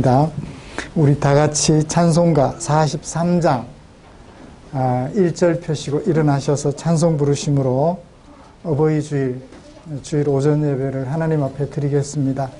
하겠습니다. 우리 다 같이 찬송가 43장 1절 펴시고 일어나셔서 찬송 부르심으로 어버이 주일 오전 예배를 하나님 앞에 드리겠습니다.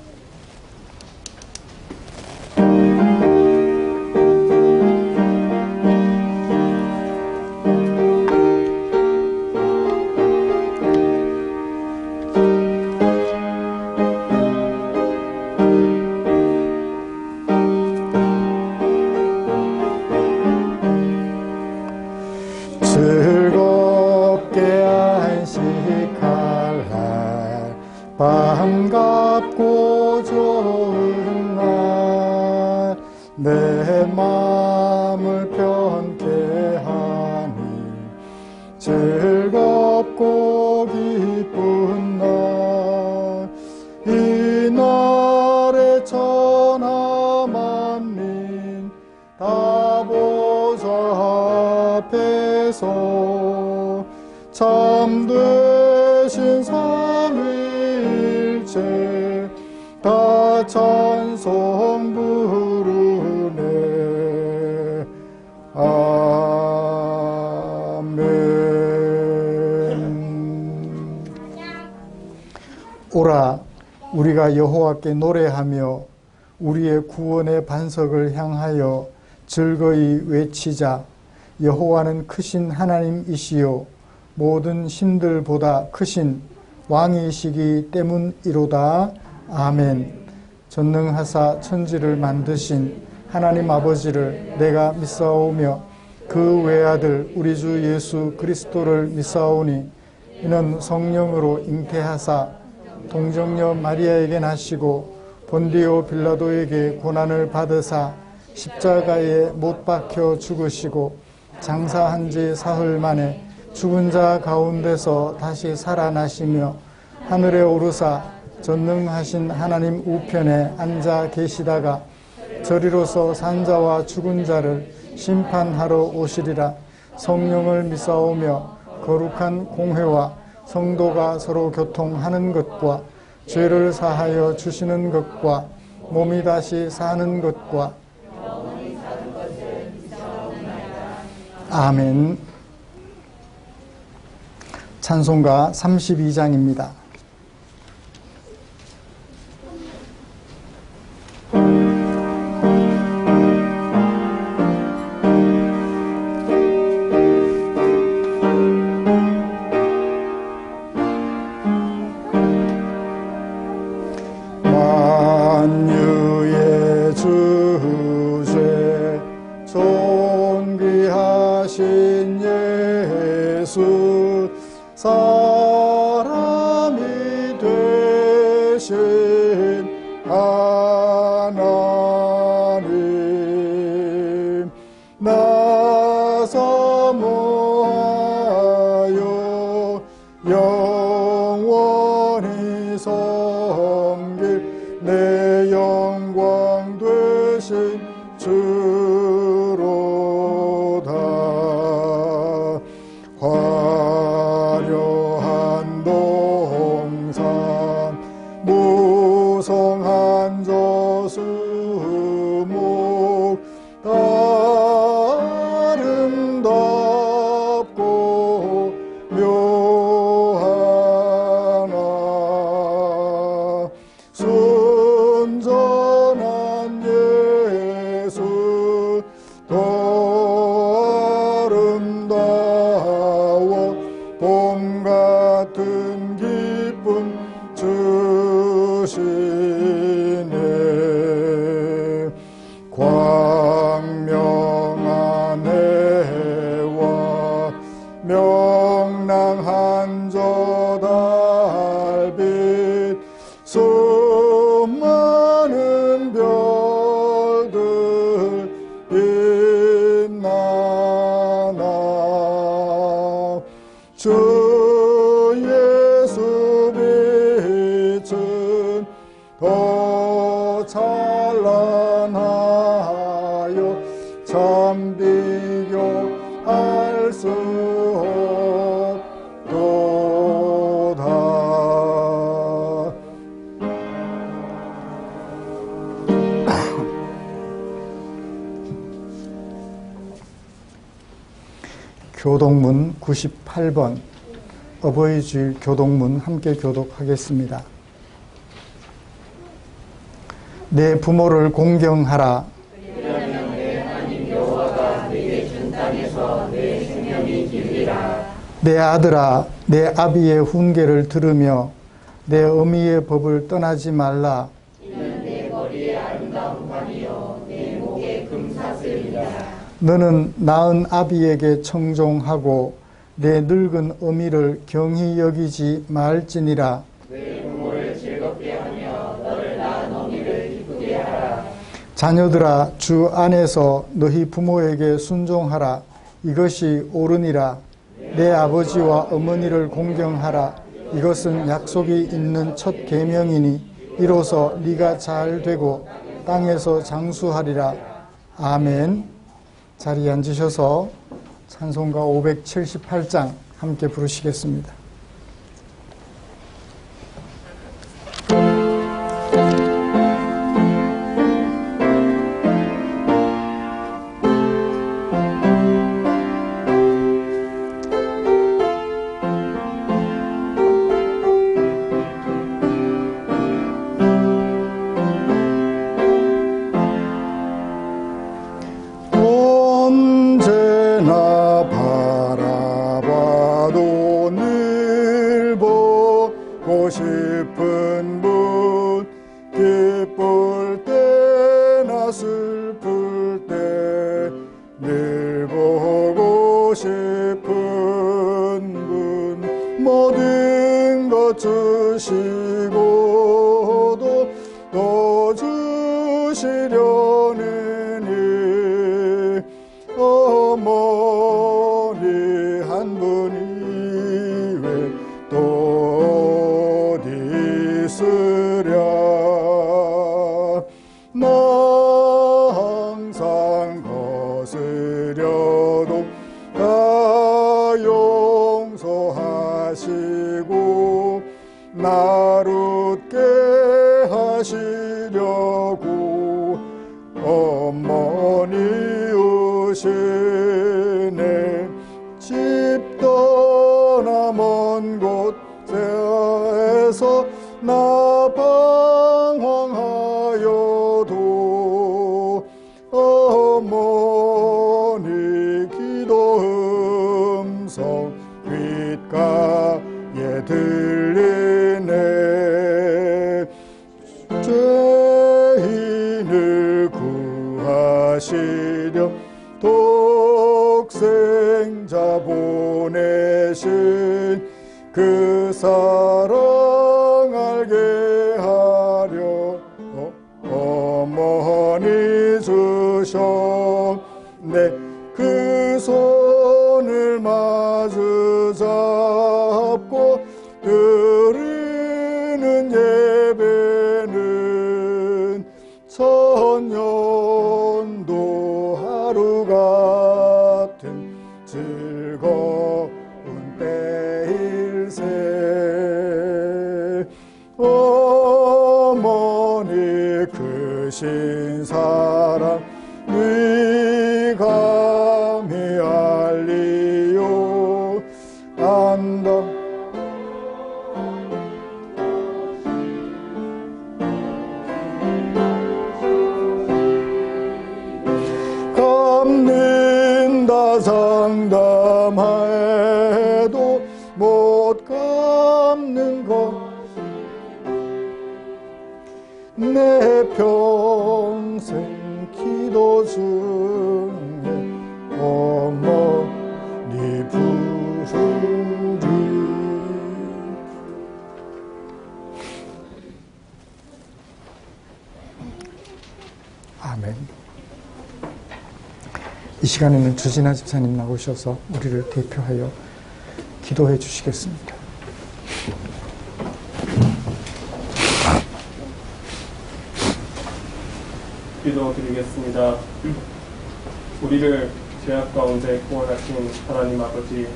즐겁게 안식할 날 반갑고 좋은 날 내 마음을 편케 하니 즐겁고 기쁜 날 이 날에 천하 만민 다 보좌 앞에서 참되신 삼위일체 다 찬송 부르네. 아멘. 오라 우리가 여호와께 노래하며 우리의 구원의 반석을 향하여 즐거이 외치자. 여호와는 크신 하나님이시요 모든 신들보다 크신 왕이시기 때문이로다. 아멘. 전능하사 천지를 만드신 하나님 아버지를 내가 믿사오며 그 외아들 우리 주 예수 그리스도를 믿사오니 이는 성령으로 잉태하사 동정녀 마리아에게 나시고 본디오 빌라도에게 고난을 받으사 십자가에 못 박혀 죽으시고 장사한 지 사흘 만에 죽은 자 가운데서 다시 살아나시며 하늘에 오르사 전능하신 하나님 우편에 앉아 계시다가 저리로서 산자와 죽은 자를 심판하러 오시리라. 성령을 믿사오며 거룩한 공회와 성도가 서로 교통하는 것과 죄를 사하여 주시는 것과 몸이 다시 사는 것과 아멘. 찬송가 32장입니다. 만유의 주제 존귀하신 예수 사람이 되신 하나님 나서 모하여 영원히 섬길 내 영광 되신 주로다. 화려한 동산 무성한 저수목 아름답고 묘하나 순전한 예수 더 아름다워 봄 같은 기쁨 주시네. 광명한 해와 명랑한 저 달빛 수많은 별들 빛나나 주 예수 빛은 더 찬란하여 참 비교할 수 없도다. 교독문 98번 어버이 주일 교독문 함께 교독하겠습니다. 내 부모를 공경하라. 왜냐하면 내 하나님 여호와가 내게 준 땅에서 내 생명이 길리라. 내 아들아, 내 아비의 훈계를 들으며 내 어미의 법을 떠나지 말라. 이는 내 머리에 아름다운 관이요 내 목에 금사슬이라. 너는 낳은 아비에게 청종하고 내 늙은 어미를 경히 여기지 말지니라. 내 부모를 즐겁게 하며 너를 낳은 어미를 기쁘게 하라. 자녀들아, 주 안에서 너희 부모에게 순종하라. 이것이 옳으니라. 내 아버지와 어머니를 공경하라. 이것은 약속이 있는 첫 계명이니 이로써 네가 잘 되고 땅에서 장수하리라. 아멘. 자리에 앉으셔서 찬송가 578장 함께 부르시겠습니다. 언제나 바라봐도 늘 보고 싶은 분, 기쁠 때나 슬플 때 늘 보고 싶은 분, 모든 것 주시고도 또 주시려는 이 어머니 한 분이 왜 또 어디 있으랴. 나 항상 거스려도 다 용서하시고 나를 웃게 하시려고 어머니 오시네. 집 떠나 먼 곳에서 나 방황하여도 어머니 기도 음성 귓가에 들리네. 죄인을 구하시려 독생자 보내신 그 사랑 알게 하려 어머니 주셨네. 그 손을 마주 잡고 드리는 예배는 천년도 하루 같은 즐거운 때일세. 어머니 크신 사랑 네 감히 알리요. 안다 갚는다 장담해도 못 갚는 것 내 평생 기도 중에 어머니 부르리. 아멘. 이 시간에는 주진아 집사님 나오셔서 우리를 대표하여 기도해 주시겠습니다. 기도드리겠습니다. 우리를 죄악 가운데 구원하신 하나님 아버지,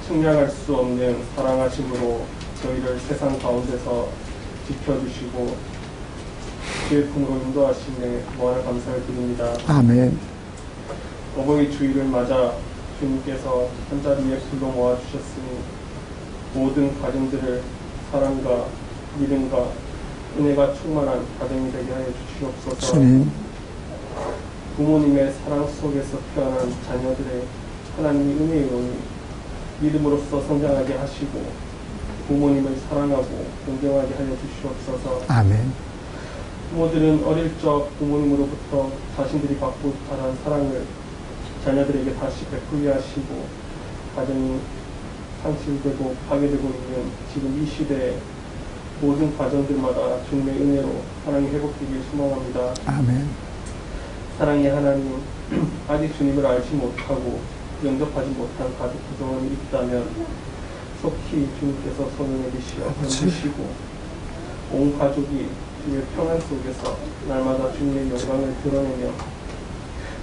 측량할 수 없는 사랑하심으로 저희를 세상 가운데서 지켜주시고 주의 품으로 인도하시네 무한한 감사를 드립니다. 아멘. 어버이 주일을 맞아 주님께서 한자리에 불러 모아주셨으니 모든 가정들을 사랑과 믿음과 은혜가 충만한 가정이 되게 하여 주시옵소서. 주님, 부모님의 사랑 속에서 태어난 자녀들의 하나님의 은혜의 영이 믿음으로써 성장하게 하시고 부모님을 사랑하고 존경하게 하여 주시옵소서. 아멘. 부모들은 어릴 적 부모님으로부터 자신들이 받고 자란 사랑을 자녀들에게 다시 베풀게 하시고 가정이 상실되고 파괴되고 있는 지금 이 시대에 모든 가정들마다 주님의 은혜로 사랑이 회복되길 소망합니다. 아멘. 사랑의 하나님, 아직 주님을 알지 못하고 영접하지 못한 가족 구성원이 있다면 속히 주님께서 손을 내리시어 건지시고 온 가족이 주님의 평안 속에서 날마다 주님의 영광을 드러내며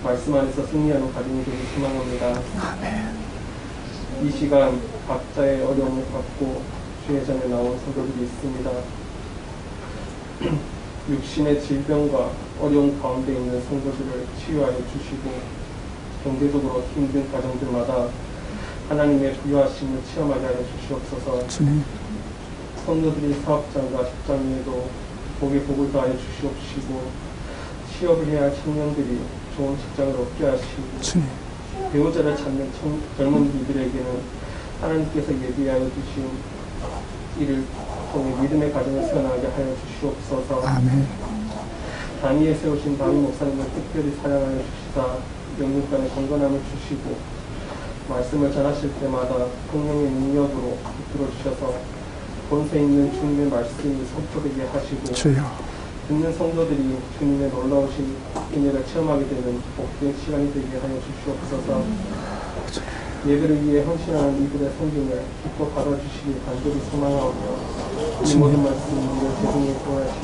말씀 안에서 승리하는 가정이 되길 소망합니다. 아멘. 이 시간 각자의 어려움을 갖고 주의 전에 나온 성도들이 있습니다. 육신의 질병과 어려움 가운데 있는 성도들을 치유하여 주시고 경제적으로 힘든 가정들마다 하나님의 부유하심을 체험하게 하여 주시옵소서. 주님, 성도들이 사업장과 직장에도 복에 복을 더하여 주시옵시고 취업을 해야 할 청년들이 좋은 직장을 얻게 하시고 주님, 배우자를 찾는 젊은 이들에게는 하나님께서 예비하여 주신 이를 통해 믿음의 가정을 세워나가게 하여 주시옵소서. 아멘. 단위에 세우신 다윗 목사님을 특별히 사랑하여 주시다 영육간의 건강함을 주시고 말씀을 전하실 때마다 성령의 능력으로 이끌어 주셔서 권세 있는 주님의 말씀이 선포되게 하시고 주여, 듣는 성도들이 주님의 놀라우신 은혜를 체험하게 되는 복된 시간이 되게 하여 주시옵소서. 예배를 위해 헌신하는 이들의 성김을 기뻐 받아주시길 간절히 소망하오며 이 모든 말씀을 우리의 죄송에 구하신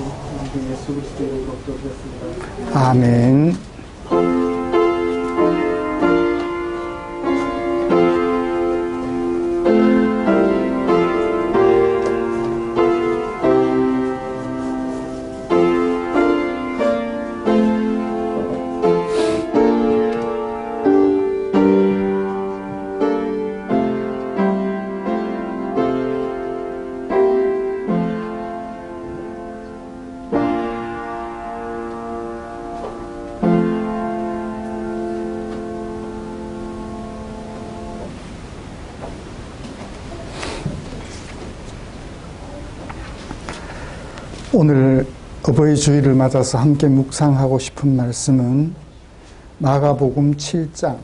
우리 예수 그리스도의 이름으로 기도드렸습니다. 아멘. 오늘 어버이 주일을 맞아서 함께 묵상하고 싶은 말씀은 마가복음 7장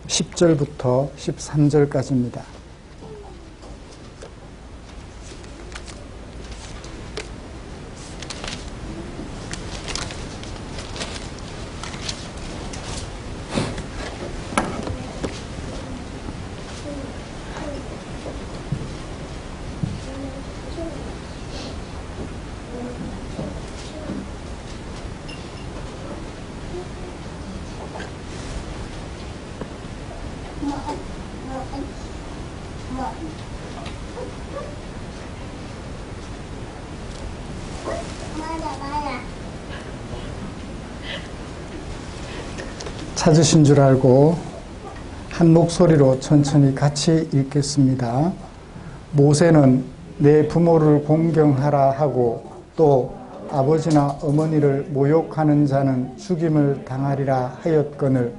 10절부터 13절까지입니다. 찾으신 줄 알고 한 목소리로 천천히 같이 읽겠습니다. 모세는 내 부모를 공경하라 하고 또 아버지나 어머니를 모욕하는 자는 죽임을 당하리라 하였거늘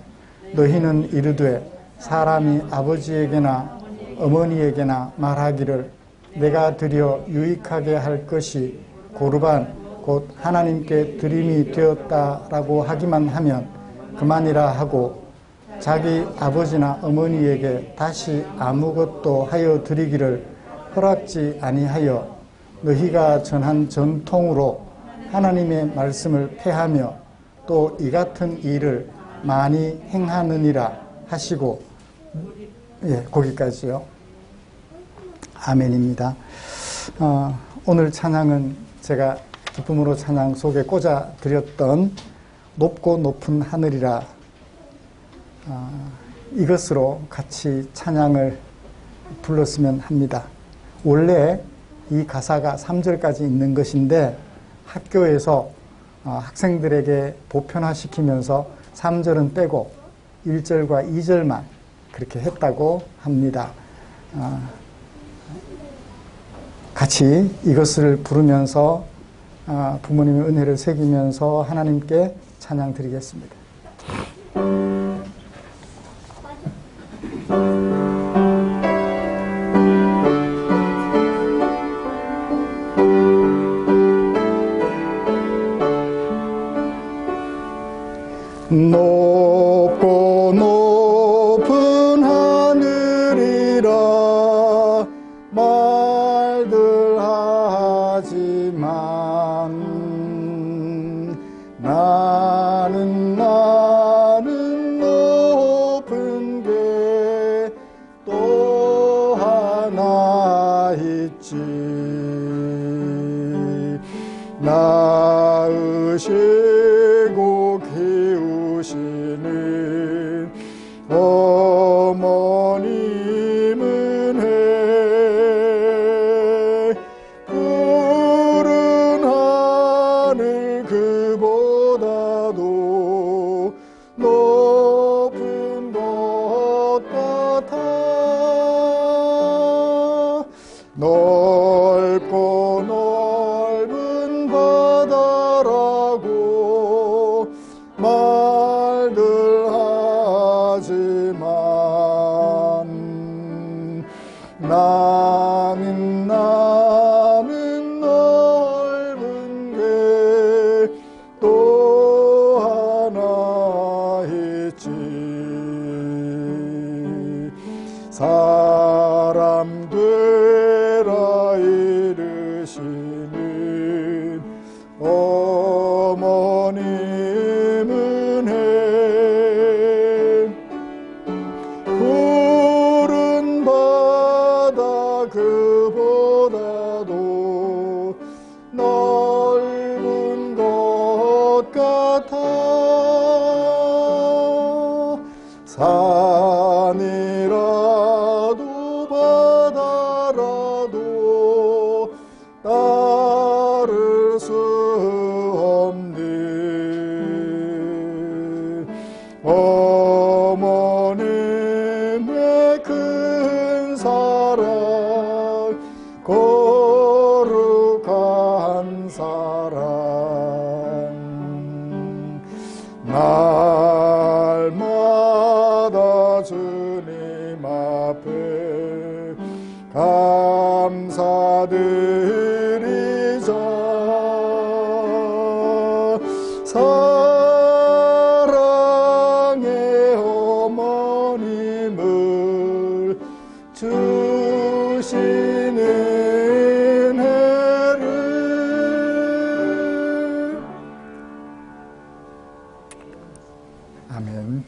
너희는 이르되 사람이 아버지에게나 어머니에게나 말하기를 내가 드려 유익하게 할 것이 고르반 곧 하나님께 드림이 되었다라고 하기만 하면 그만이라 하고 자기 아버지나 어머니에게 다시 아무것도 하여 드리기를 허락지 아니하여 너희가 전한 전통으로 하나님의 말씀을 폐하며 또 이 같은 일을 많이 행하느니라 하시고, 거기까지요. 아멘입니다. 오늘 찬양은 제가 기쁨으로 찬양 속에 꽂아 드렸던 높고 높은 하늘이라, 이것으로 같이 찬양을 불렀으면 합니다. 원래 이 가사가 3절까지 있는 것인데 학교에서 학생들에게 보편화시키면서 3절은 빼고 1절과 2절만 그렇게 했다고 합니다. 같이 이것을 부르면서 부모님의 은혜를 새기면서 하나님께 찬양 드리겠습니다. 높고 높은 하늘이라 말들 하지만 나는 높은 게 또 하나 있지. 낳으시고 키우시는 어머님 은혜, 푸른 하늘 그보다도 높은 것 같아. 넓고 넓은 바다라고 말들 하지만 나는 넓은 게 또 하나 있지. 사람 되라 이르시는 어머님 은혜, 푸른 바다 그보다도 넓은 것 같아. 산이라도 바다라도 따를 수 없는 어머님의 큰 사랑, 거룩한 사랑, 날마다 주님 앞에 감사드리자. 사랑의 어머님을 주시는 은혜를. 아멘.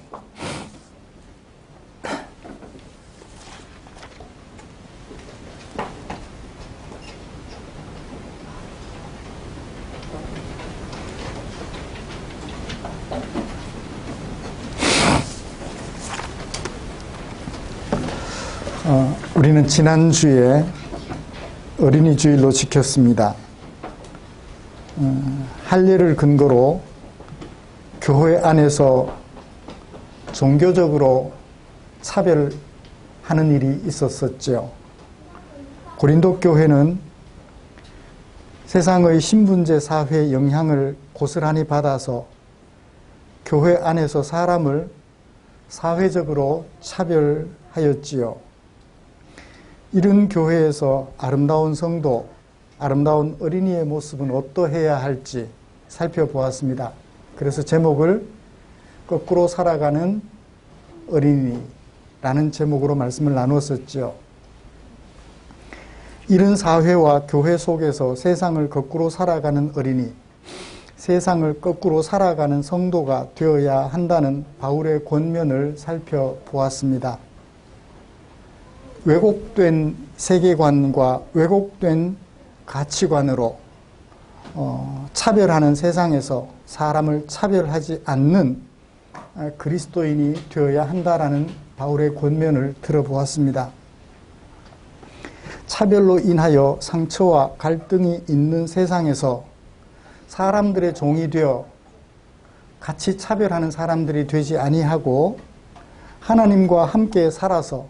우리는 지난주에 어린이 주일로 지켰습니다. 할례를 근거로 교회 안에서 종교적으로 차별하는 일이 있었었죠. 고린도 교회는 세상의 신분제 사회의 영향을 고스란히 받아서 교회 안에서 사람을 사회적으로 차별하였지요. 이런 교회에서 아름다운 성도, 아름다운 어린이의 모습은 어떠해야 할지 살펴보았습니다. 그래서 제목을 거꾸로 살아가는 어린이라는 제목으로 말씀을 나누었었죠. 이런 사회와 교회 속에서 세상을 거꾸로 살아가는 어린이, 세상을 거꾸로 살아가는 성도가 되어야 한다는 바울의 권면을 살펴보았습니다. 왜곡된 세계관과 왜곡된 가치관으로 차별하는 세상에서 사람을 차별하지 않는 그리스도인이 되어야 한다라는 바울의 권면을 들어보았습니다. 차별로 인하여 상처와 갈등이 있는 세상에서 사람들의 종이 되어 같이 차별하는 사람들이 되지 아니하고 하나님과 함께 살아서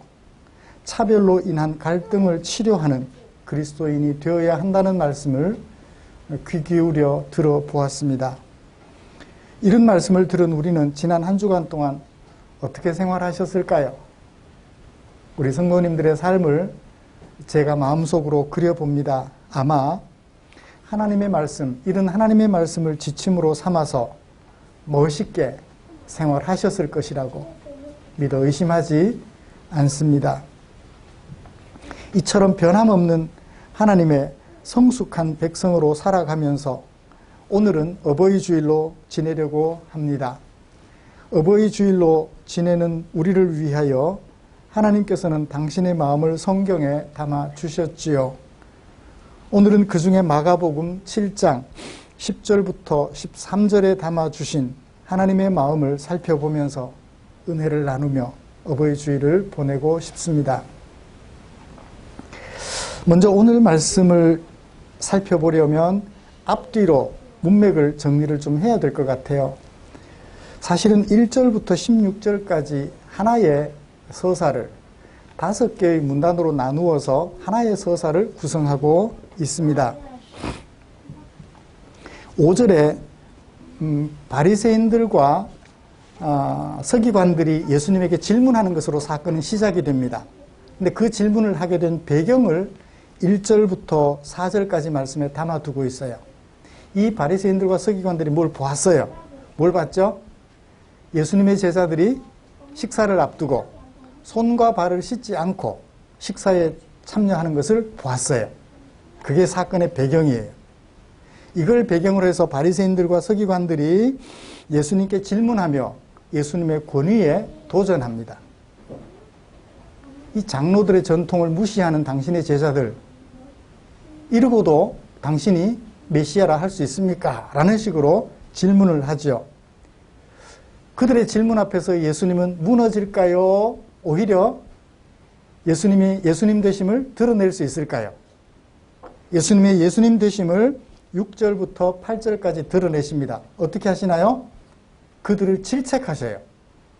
차별로 인한 갈등을 치료하는 그리스도인이 되어야 한다는 말씀을 귀 기울여 들어보았습니다. 이런 말씀을 들은 우리는 지난 한 주간 동안 어떻게 생활하셨을까요? 우리 성도님들의 삶을 제가 마음속으로 그려봅니다. 아마 하나님의 말씀, 이런 하나님의 말씀을 지침으로 삼아서 멋있게 생활하셨을 것이라고 믿어 의심하지 않습니다. 이처럼 변함없는 하나님의 성숙한 백성으로 살아가면서 오늘은 어버이 주일로 지내려고 합니다. 어버이 주일로 지내는 우리를 위하여 하나님께서는 당신의 마음을 성경에 담아 주셨지요. 오늘은 그 중에 마가복음 7장 10절부터 13절에 담아 주신 하나님의 마음을 살펴보면서 은혜를 나누며 어버이 주일을 보내고 싶습니다. 먼저 오늘 말씀을 살펴보려면 앞뒤로 문맥을 정리를 좀 해야 될 것 같아요. 사실은 1절부터 16절까지 하나의 서사를 5개의 문단으로 나누어서 하나의 서사를 구성하고 있습니다. 5절에 바리새인들과 서기관들이 예수님에게 질문하는 것으로 사건은 시작이 됩니다. 근데 그 질문을 하게 된 배경을 1절부터 4절까지 말씀에 담아두고 있어요. 이 바리새인들과 서기관들이 뭘 보았어요? 뭘 봤죠? 예수님의 제자들이 식사를 앞두고 손과 발을 씻지 않고 식사에 참여하는 것을 보았어요. 그게 사건의 배경이에요. 이걸 배경으로 해서 바리새인들과 서기관들이 예수님께 질문하며 예수님의 권위에 도전합니다. 이 장로들의 전통을 무시하는 당신의 제자들, 이러고도 당신이 메시아라 할 수 있습니까? 라는 식으로 질문을 하죠. 그들의 질문 앞에서 예수님은 무너질까요? 오히려 예수님이 예수님 되심을 드러낼 수 있을까요? 예수님의 예수님 되심을 6절부터 8절까지 드러내십니다. 어떻게 하시나요? 그들을 질책하셔요.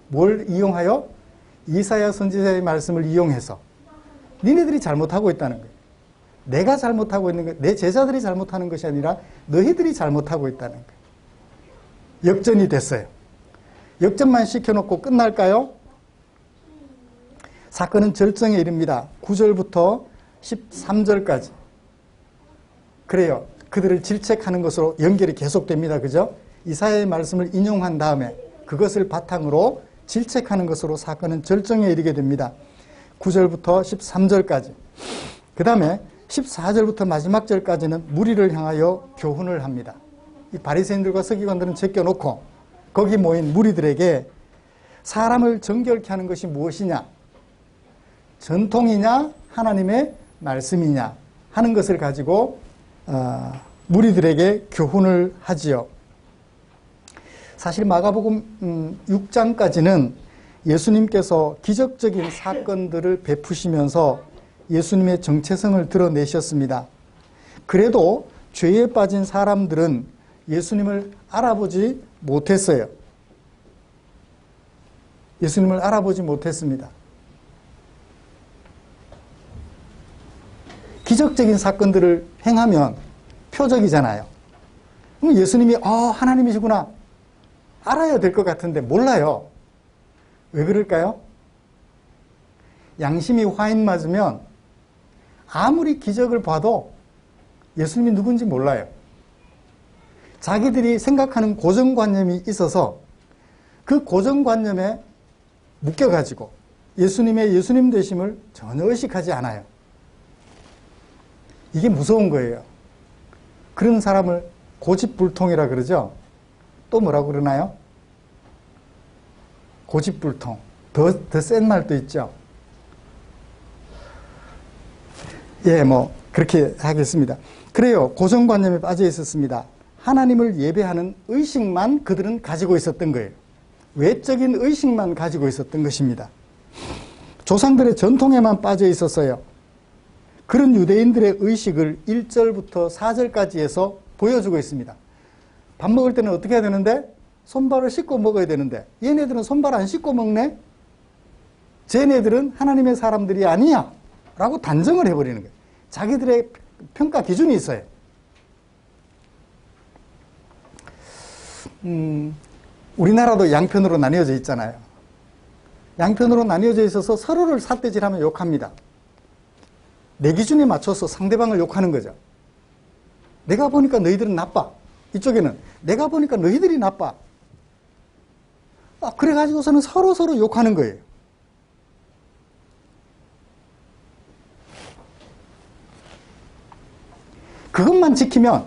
뭘 이용하여? 이사야 선지자의 말씀을 이용해서 니네들이 잘못하고 있다는 거예요. 내가 잘못하고 있는 거, 내 제자들이 잘못하는 것이 아니라 너희들이 잘못하고 있다는 거예요. 역전이 됐어요. 역전만 시켜놓고 끝날까요? 사건은 절정에 이릅니다. 9절부터 13절까지. 그래요. 그들을 질책하는 것으로 연결이 계속됩니다. 그죠? 이사야의 말씀을 인용한 다음에 그것을 바탕으로 질책하는 것으로 사건은 절정에 이르게 됩니다. 9절부터 13절까지. 그 다음에 14절부터 마지막 절까지는 무리를 향하여 교훈을 합니다. 이 바리새인들과 서기관들은 제껴놓고 거기 모인 무리들에게 사람을 정결케 하는 것이 무엇이냐? 전통이냐? 하나님의 말씀이냐? 하는 것을 가지고 무리들에게 교훈을 하지요. 사실 마가복음 6장까지는 예수님께서 기적적인 사건들을 베푸시면서 예수님의 정체성을 드러내셨습니다. 그래도 죄에 빠진 사람들은 예수님을 알아보지 못했어요. 예수님을 알아보지 못했습니다. 기적적인 사건들을 행하면 표적이잖아요. 그럼 예수님이 하나님이시구나 알아야 될 것 같은데 몰라요. 왜 그럴까요? 양심이 화인 맞으면 아무리 기적을 봐도 예수님이 누군지 몰라요. 자기들이 생각하는 고정관념이 있어서 그 고정관념에 묶여가지고 예수님의 예수님 되심을 전혀 의식하지 않아요. 이게 무서운 거예요. 그런 사람을 고집불통이라 그러죠. 또 뭐라고 그러나요? 고집불통. 더 센 말도 있죠. 예, 그렇게 하겠습니다. 그래요. 고정관념에 빠져 있었습니다. 하나님을 예배하는 의식만 그들은 가지고 있었던 거예요. 외적인 의식만 가지고 있었던 것입니다. 조상들의 전통에만 빠져 있었어요. 그런 유대인들의 의식을 1절부터 4절까지 해서 보여주고 있습니다. 밥 먹을 때는 어떻게 해야 되는데? 손발을 씻고 먹어야 되는데 얘네들은 손발 안 씻고 먹네? 쟤네들은 하나님의 사람들이 아니야 라고 단정을 해버리는 거예요. 자기들의 평가 기준이 있어요. 우리나라도 양편으로 나뉘어져 있잖아요. 양편으로 나뉘어져 있어서 서로를 삿대질하면 욕합니다. 내 기준에 맞춰서 상대방을 욕하는 거죠. 내가 보니까 너희들은 나빠. 이쪽에는 내가 보니까 너희들이 나빠. 그래가지고서는 서로 욕하는 거예요. 그것만 지키면,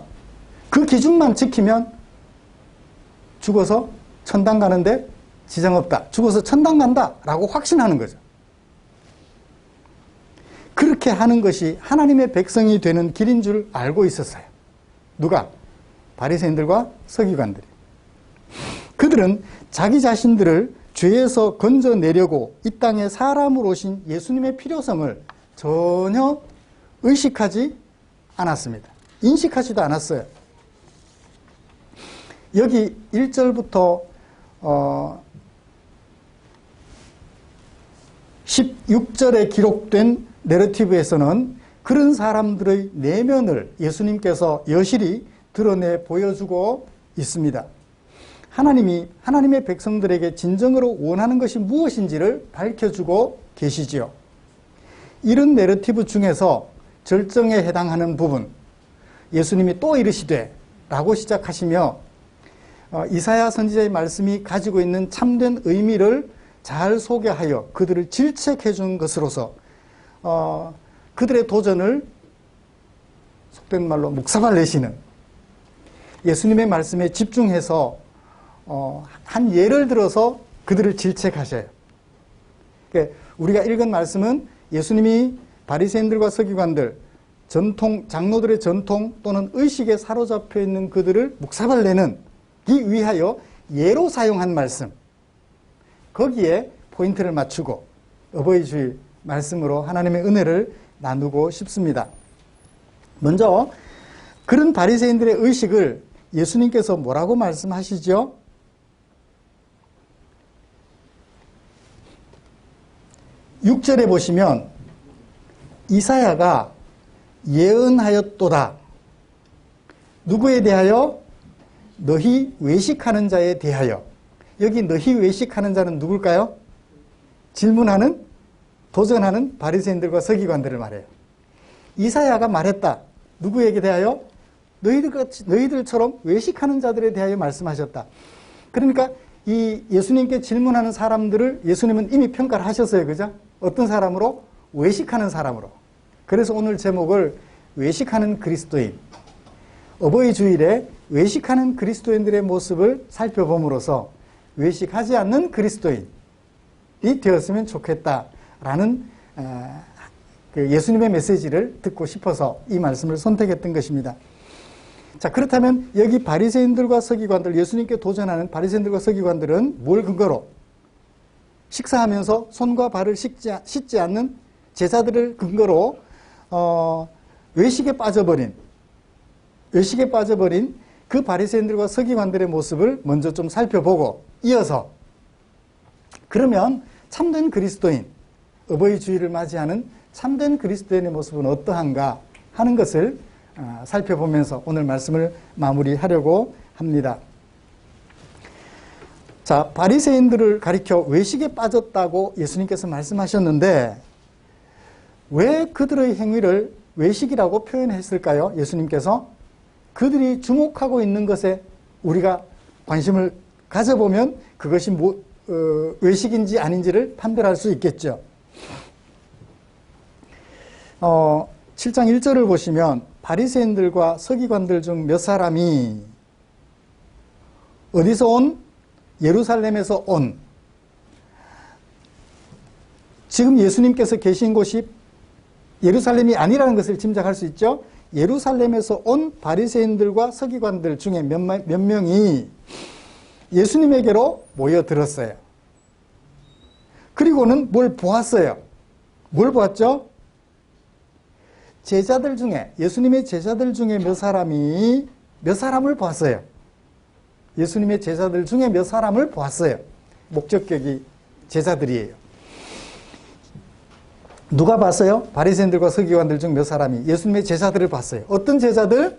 그 기준만 지키면 죽어서 천당 가는데 지장 없다. 죽어서 천당 간다 라고 확신하는 거죠. 그렇게 하는 것이 하나님의 백성이 되는 길인 줄 알고 있었어요. 누가? 바리새인들과 서기관들이. 그들은 자기 자신들을 죄에서 건져내려고 이 땅에 사람으로 오신 예수님의 필요성을 전혀 의식하지 않았습니다. 인식하지도 않았어요. 여기 1절부터 16절에 기록된 내러티브에서는 그런 사람들의 내면을 예수님께서 여실히 드러내 보여주고 있습니다. 하나님이 하나님의 백성들에게 진정으로 원하는 것이 무엇인지를 밝혀주고 계시지요. 이런 내러티브 중에서 절정에 해당하는 부분, 예수님이 또 이르시되 라고 시작하시며 이사야 선지자의 말씀이 가지고 있는 참된 의미를 잘 소개하여 그들을 질책해 준 것으로서 그들의 도전을 속된 말로 묵사발 내시는 예수님의 말씀에 집중해서 한 예를 들어서 그들을 질책하셔요. 그러니까 우리가 읽은 말씀은 예수님이 바리새인들과 서기관들, 장로들의 전통 또는 의식에 사로잡혀 있는 그들을 묵사발 내는 이 위하여 예로 사용한 말씀, 거기에 포인트를 맞추고 어버이 주일 말씀으로 하나님의 은혜를 나누고 싶습니다. 먼저 그런 바리새인들의 의식을 예수님께서 뭐라고 말씀하시죠? 6절에 보시면 이사야가 예언하였도다. 누구에 대하여? 너희 외식하는 자에 대하여. 여기 너희 외식하는 자는 누굴까요? 질문하는, 도전하는 바리새인들과 서기관들을 말해요. 이사야가 말했다. 누구에게 대하여? 너희들처럼 외식하는 자들에 대하여 말씀하셨다. 그러니까 이 예수님께 질문하는 사람들을 예수님은 이미 평가를 하셨어요. 그죠? 어떤 사람으로? 외식하는 사람으로. 그래서 오늘 제목을 외식하는 그리스도인, 어버이 주일에 외식하는 그리스도인들의 모습을 살펴봄으로써 외식하지 않는 그리스도인이 되었으면 좋겠다라는 예수님의 메시지를 듣고 싶어서 이 말씀을 선택했던 것입니다. 자, 그렇다면 여기 바리새인들과 서기관들, 예수님께 도전하는 바리새인들과 서기관들은 뭘 근거로? 식사하면서 손과 발을 씻지 않는 제사들을 근거로 외식에 빠져버린 그 바리새인들과 서기관들의 모습을 먼저 좀 살펴보고 이어서 그러면 참된 그리스도인, 어버이 주일을 맞이하는 참된 그리스도인의 모습은 어떠한가 하는 것을 살펴보면서 오늘 말씀을 마무리하려고 합니다. 자, 바리새인들을 가리켜 외식에 빠졌다고 예수님께서 말씀하셨는데 왜 그들의 행위를 외식이라고 표현했을까요? 예수님께서 그들이 주목하고 있는 것에 우리가 관심을 가져보면 그것이 외식인지 아닌지를 판별할 수 있겠죠. 7장 1절을 보시면 바리새인들과 서기관들 중 몇 사람이 어디서 온? 예루살렘에서 온. 지금 예수님께서 계신 곳이 예루살렘이 아니라는 것을 짐작할 수 있죠. 예루살렘에서 온 바리새인들과 서기관들 중에 몇 명이 예수님에게로 모여들었어요. 그리고는 뭘 보았어요. 뭘 보았죠? 제자들 중에, 예수님의 제자들 중에 몇 사람을 보았어요. 예수님의 제자들 중에 몇 사람을 보았어요. 목적격이 제자들이에요. 누가 봤어요? 바리새인들과 서기관들 중 몇 사람이 예수님의 제자들을 봤어요. 어떤 제자들?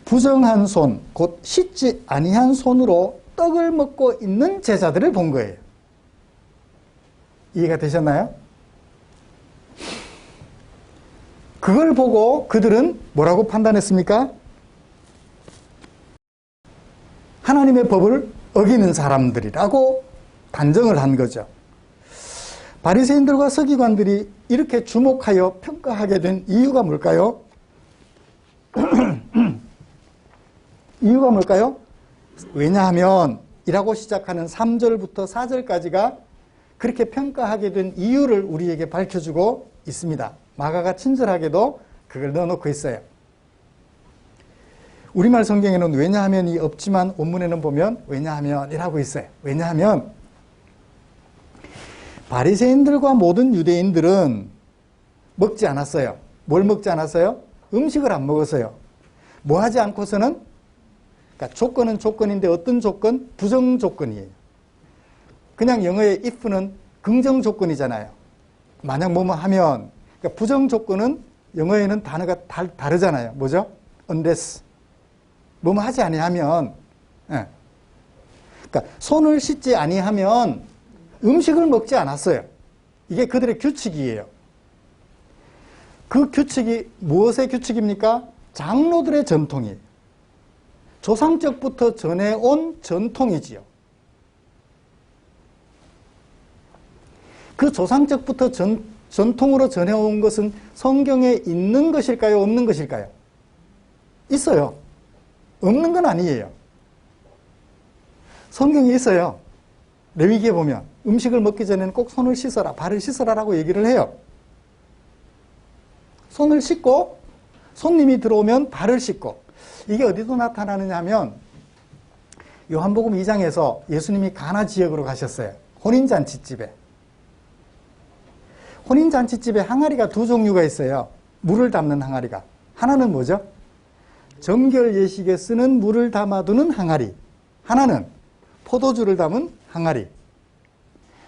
부정한 손, 곧 씻지 아니한 손으로 떡을 먹고 있는 제자들을 본 거예요. 이해가 되셨나요? 그걸 보고 그들은 뭐라고 판단했습니까? 하나님의 법을 어기는 사람들이라고 단정을 한 거죠. 바리새인들과 서기관들이 이렇게 주목하여 평가하게 된 이유가 뭘까요? 이유가 뭘까요? 왜냐하면 이라고 시작하는 3절부터 4절까지가 그렇게 평가하게 된 이유를 우리에게 밝혀주고 있습니다. 마가가 친절하게도 그걸 넣어놓고 있어요. 우리말 성경에는 왜냐하면이 없지만 원문에는 보면 왜냐하면이라고 있어요. 왜냐하면 바리새인들과 모든 유대인들은 먹지 않았어요. 뭘 먹지 않았어요? 음식을 안 먹었어요. 뭐 하지 않고서는, 그러니까 조건은 조건인데 어떤 조건? 부정 조건이에요. 그냥 영어의 if는 긍정 조건이잖아요. 만약 뭐뭐 하면, 그러니까 부정 조건은 영어에는 단어가 다르잖아요. 뭐죠? unless. 뭐뭐 하지 아니하면, 예. 그러니까 손을 씻지 아니하면 음식을 먹지 않았어요. 이게 그들의 규칙이에요. 그 규칙이 무엇의 규칙입니까? 장로들의 전통이에요. 조상적부터 전해온 전통이지요. 그 조상적부터 전통으로 전해온 것은 성경에 있는 것일까요? 없는 것일까요? 있어요. 없는 건 아니에요. 성경에 있어요. 레위기에 보면 음식을 먹기 전에는 꼭 손을 씻어라, 발을 씻어라라고 얘기를 해요. 손을 씻고 손님이 들어오면 발을 씻고. 이게 어디서 나타나느냐 하면 요한복음 2장에서 예수님이 가나 지역으로 가셨어요. 혼인잔치집에. 혼인잔치집에 항아리가 두 종류가 있어요. 물을 담는 항아리가. 하나는 뭐죠? 정결 예식에 쓰는 물을 담아두는 항아리. 하나는 포도주를 담은 항아리.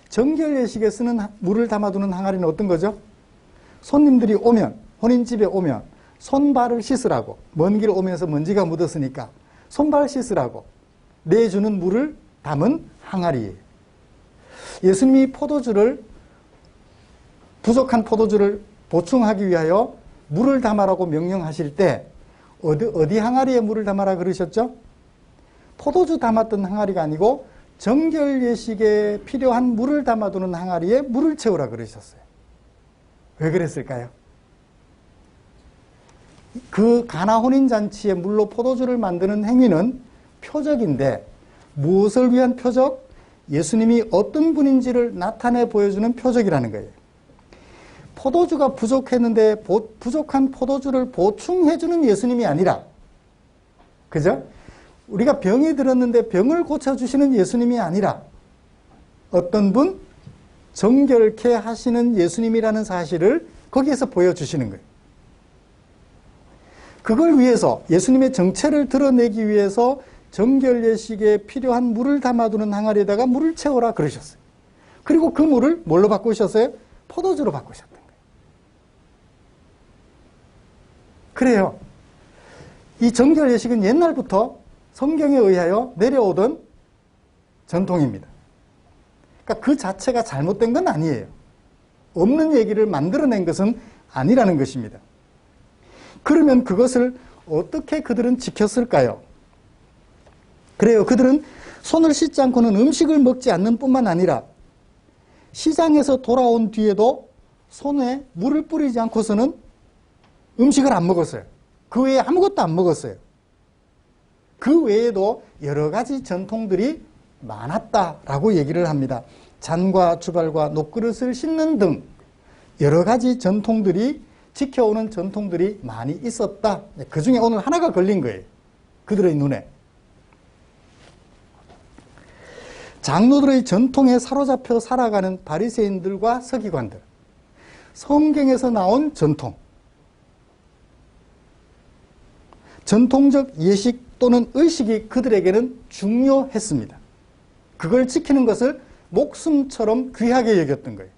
정결 예식에 쓰는 물을 담아두는 항아리는 어떤 거죠? 손님들이 오면, 혼인집에 오면 손발을 씻으라고, 먼 길 오면서 먼지가 묻었으니까 손발 씻으라고 내주는 물을 담은 항아리예요. 예수님이 부족한 포도주를 보충하기 위하여 물을 담아라고 명령하실 때 어디 항아리에 물을 담아라 그러셨죠? 포도주 담았던 항아리가 아니고 정결 예식에 필요한 물을 담아두는 항아리에 물을 채우라 그러셨어요. 왜 그랬을까요? 그 가나 혼인잔치의 물로 포도주를 만드는 행위는 표적인데 무엇을 위한 표적? 예수님이 어떤 분인지를 나타내 보여주는 표적이라는 거예요. 포도주가 부족했는데 부족한 포도주를 보충해주는 예수님이 아니라, 그죠? 우리가 병이 들었는데 병을 고쳐주시는 예수님이 아니라 어떤 분? 정결케 하시는 예수님이라는 사실을 거기에서 보여주시는 거예요. 그걸 위해서 예수님의 정체를 드러내기 위해서 정결 예식에 필요한 물을 담아두는 항아리에다가 물을 채워라 그러셨어요. 그리고 그 물을 뭘로 바꾸셨어요? 포도주로 바꾸셨던 거예요. 그래요. 이 정결 예식은 옛날부터 성경에 의하여 내려오던 전통입니다. 그러니까 그 자체가 잘못된 건 아니에요. 없는 얘기를 만들어낸 것은 아니라는 것입니다. 그러면 그것을 어떻게 그들은 지켰을까요? 그래요. 그들은 손을 씻지 않고는 음식을 먹지 않는 뿐만 아니라 시장에서 돌아온 뒤에도 손에 물을 뿌리지 않고서는 음식을 안 먹었어요. 그 외에 아무것도 안 먹었어요. 그 외에도 여러 가지 전통들이 많았다라고 얘기를 합니다. 잔과 주발과 녹그릇을 씻는 등 여러 가지 전통들이 지켜오는 전통들이 많이 있었다. 그 중에 오늘 하나가 걸린 거예요. 그들의 눈에. 장로들의 전통에 사로잡혀 살아가는 바리새인들과 서기관들. 성경에서 나온 전통. 전통적 예식 또는 의식이 그들에게는 중요했습니다. 그걸 지키는 것을 목숨처럼 귀하게 여겼던 거예요.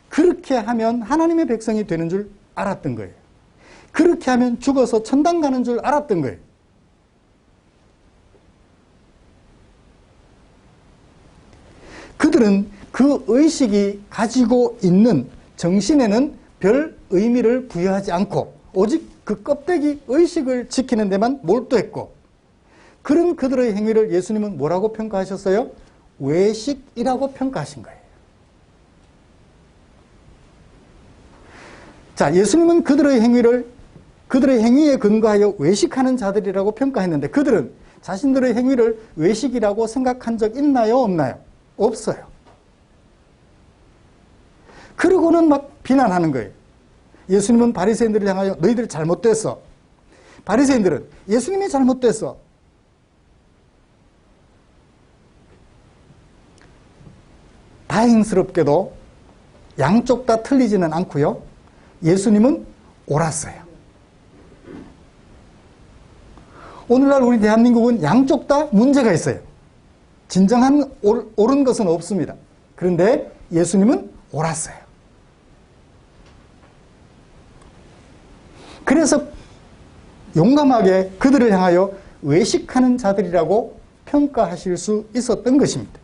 그렇게 하면 하나님의 백성이 되는 줄 알았던 거예요. 그렇게 하면 죽어서 천당 가는 줄 알았던 거예요. 그들은 그 의식이 가지고 있는 정신에는 별 의미를 부여하지 않고 오직 그 껍데기 의식을 지키는 데만 몰두했고, 그런 그들의 행위를 예수님은 뭐라고 평가하셨어요? 외식이라고 평가하신 거예요. 자, 예수님은 그들의 행위에 근거하여 외식하는 자들이라고 평가했는데, 그들은 자신들의 행위를 외식이라고 생각한 적 있나요? 없나요? 없어요. 그러고는 막 비난하는 거예요. 예수님은 바리새인들을 향하여 너희들 잘못됐어. 바리새인들은 예수님이 잘못됐어. 다행스럽게도 양쪽 다 틀리지는 않고요. 예수님은 옳았어요. 오늘날 우리 대한민국은 양쪽 다 문제가 있어요. 진정한 옳은 것은 없습니다. 그런데 예수님은 옳았어요. 그래서 용감하게 그들을 향하여 외식하는 자들이라고 평가하실 수 있었던 것입니다.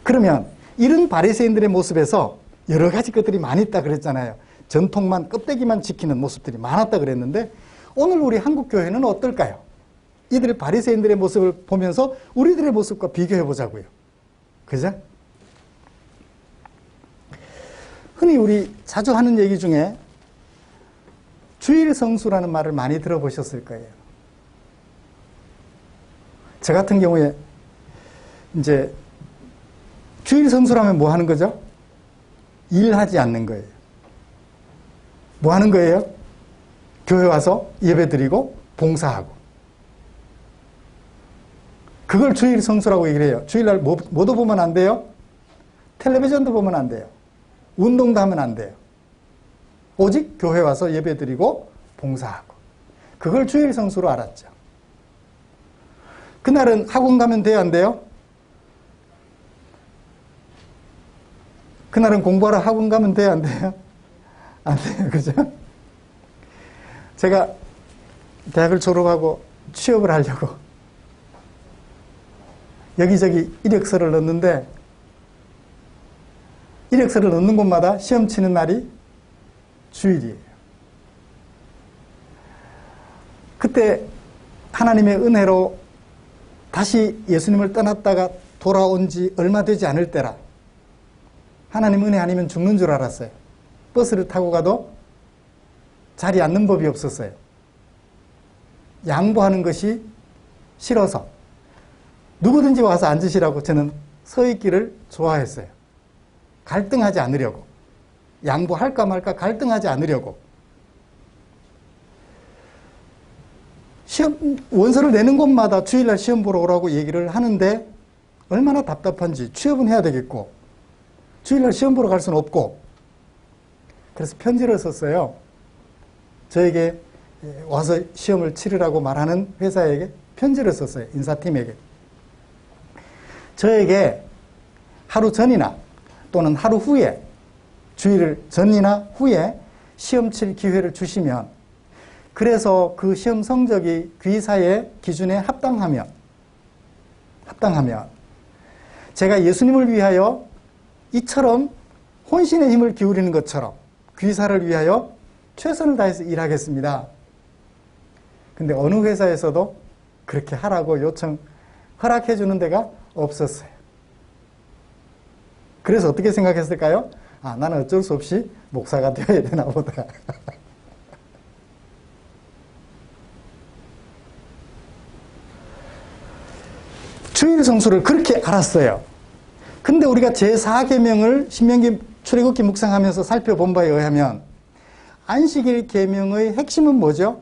그러면 이런 바리새인들의 모습에서 여러 가지 것들이 많이 있다 그랬잖아요. 전통만, 껍데기만 지키는 모습들이 많았다 그랬는데, 오늘 우리 한국교회는 어떨까요? 이들 바리새인들의 모습을 보면서 우리들의 모습과 비교해 보자고요. 그죠? 흔히 우리 자주 하는 얘기 중에 주일 성수라는 말을 많이 들어보셨을 거예요. 저 같은 경우에 이제 주일 성수라면 뭐 하는 거죠? 일하지 않는 거예요. 뭐 하는 거예요? 교회 와서 예배 드리고 봉사하고. 그걸 주일 성수라고 얘기를 해요. 주일날 뭐도 보면 안 돼요? 텔레비전도 보면 안 돼요. 운동도 하면 안 돼요. 오직 교회 와서 예배 드리고 봉사하고. 그걸 주일 성수로 알았죠. 그날은 학원 가면 돼요, 안 돼요? 그날은 공부하러 학원 가면 돼요, 안 돼요? 안 돼요, 그죠? 제가 대학을 졸업하고 취업을 하려고 여기저기 이력서를 넣는데, 이력서를 넣는 곳마다 시험 치는 날이 주일이에요. 그때 하나님의 은혜로 다시 예수님을 떠났다가 돌아온 지 얼마 되지 않을 때라 하나님 은혜 아니면 죽는 줄 알았어요. 버스를 타고 가도 자리에 앉는 법이 없었어요. 양보하는 것이 싫어서 누구든지 와서 앉으시라고 저는 서 있기를 좋아했어요. 갈등하지 않으려고. 양보할까 말까 갈등하지 않으려고. 시험, 원서를 내는 곳마다 주일날 시험 보러 오라고 얘기를 하는데 얼마나 답답한지. 취업은 해야 되겠고 주일날 시험 보러 갈 수는 없고. 그래서 편지를 썼어요. 저에게 와서 시험을 치르라고 말하는 회사에게 편지를 썼어요. 인사팀에게. 저에게 하루 전이나 또는 하루 후에, 주일 전이나 후에 시험 칠 기회를 주시면, 그래서 그 시험 성적이 귀사의 기준에 합당하면 제가 예수님을 위하여 이처럼 혼신의 힘을 기울이는 것처럼 귀사를 위하여 최선을 다해서 일하겠습니다. 근데 어느 회사에서도 그렇게 하라고 허락해 주는 데가 없었어요. 그래서 어떻게 생각했을까요? 아, 나는 어쩔 수 없이 목사가 되어야 되나 보다. 주일 성수를 그렇게 알았어요. 근데 우리가 제4계명을 신명기 출애굽기 묵상하면서 살펴본 바에 의하면 안식일 계명의 핵심은 뭐죠?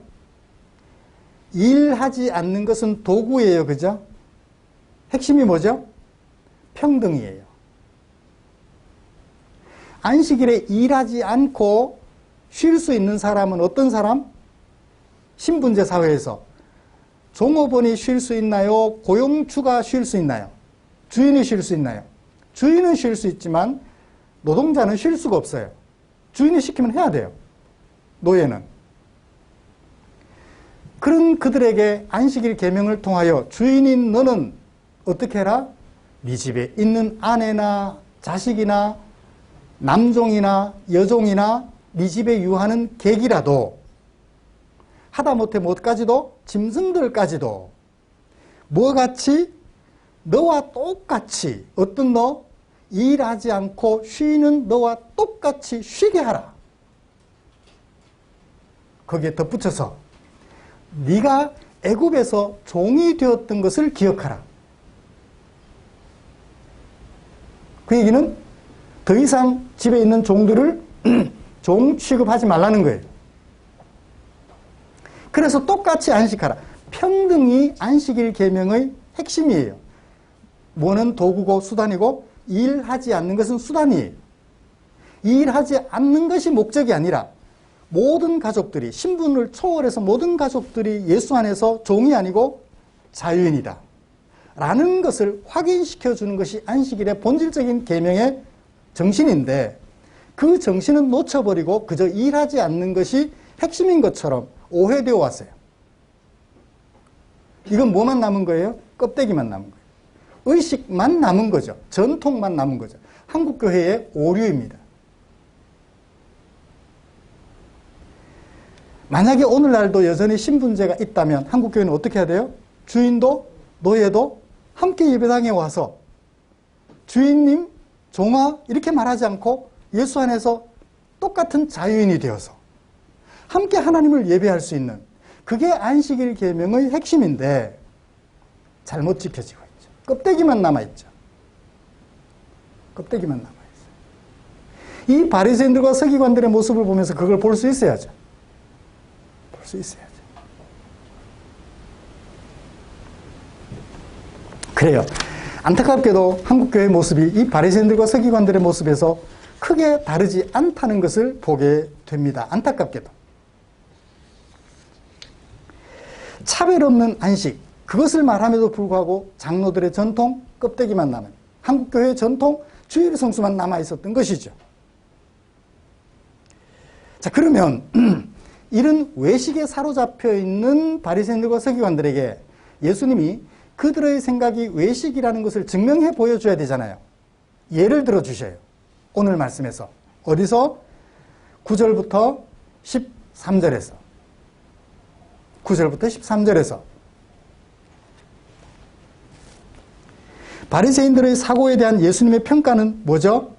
일하지 않는 것은 도구예요. 그죠? 핵심이 뭐죠? 평등이에요. 안식일에 일하지 않고 쉴 수 있는 사람은 어떤 사람? 신분제 사회에서 종업원이 쉴 수 있나요? 고용주가 쉴 수 있나요? 주인이 쉴 수 있나요? 주인은 쉴 수 있지만 노동자는 쉴 수가 없어요. 주인이 시키면 해야 돼요. 노예는. 그런 그들에게 안식일 계명을 통하여 주인인 너는 어떻게 해라? 네 집에 있는 아내나 자식이나 남종이나 여종이나 네 집에 유하는 객이라도 하다못해 뭐까지도 짐승들까지도 뭐같이 너와 똑같이 어떤 너 일하지 않고 쉬는 너와 똑같이 쉬게 하라. 거기에 덧붙여서 네가 애굽에서 종이 되었던 것을 기억하라. 그 얘기는 더 이상 집에 있는 종들을 종 취급하지 말라는 거예요. 그래서 똑같이 안식하라. 평등이 안식일 계명의 핵심이에요. 뭐는 도구고 수단이고 일하지 않는 것은 수단이에요. 일하지 않는 것이 목적이 아니라 모든 가족들이, 신분을 초월해서 모든 가족들이 예수 안에서 종이 아니고 자유인이다 라는 것을 확인시켜 주는 것이 안식일의 본질적인 계명의 정신인데, 그 정신은 놓쳐버리고 그저 일하지 않는 것이 핵심인 것처럼 오해되어 왔어요. 이건 뭐만 남은 거예요? 껍데기만 남은 거예요. 의식만 남은 거죠. 전통만 남은 거죠. 한국교회의 오류입니다. 만약에 오늘날도 여전히 신분제가 있다면 한국교회는 어떻게 해야 돼요? 주인도 노예도 함께 예배당에 와서 주인님, 종아 이렇게 말하지 않고 예수 안에서 똑같은 자유인이 되어서 함께 하나님을 예배할 수 있는, 그게 안식일 계명의 핵심인데 잘못 지켜지고 있죠. 껍데기만 남아있죠. 껍데기만 남아있어요. 이 바리새인들과 서기관들의 모습을 보면서 그걸 볼 수 있어야죠. 볼 수 있어야죠. 그래요. 안타깝게도 한국교회의 모습이 이 바리새인들과 서기관들의 모습에서 크게 다르지 않다는 것을 보게 됩니다. 안타깝게도. 차별 없는 안식, 그것을 말함에도 불구하고 장로들의 전통, 껍데기만 남은, 한국교회의 전통, 주일 성수만 남아있었던 것이죠. 자, 그러면 이런 외식에 사로잡혀 있는 바리새인들과 서기관들에게 예수님이 그들의 생각이 외식이라는 것을 증명해 보여줘야 되잖아요. 예를 들어 주셔요. 오늘 말씀에서. 어디서? 9절부터 13절에서. 9절부터 13절에서. 바리새인들의 사고에 대한 예수님의 평가는 뭐죠?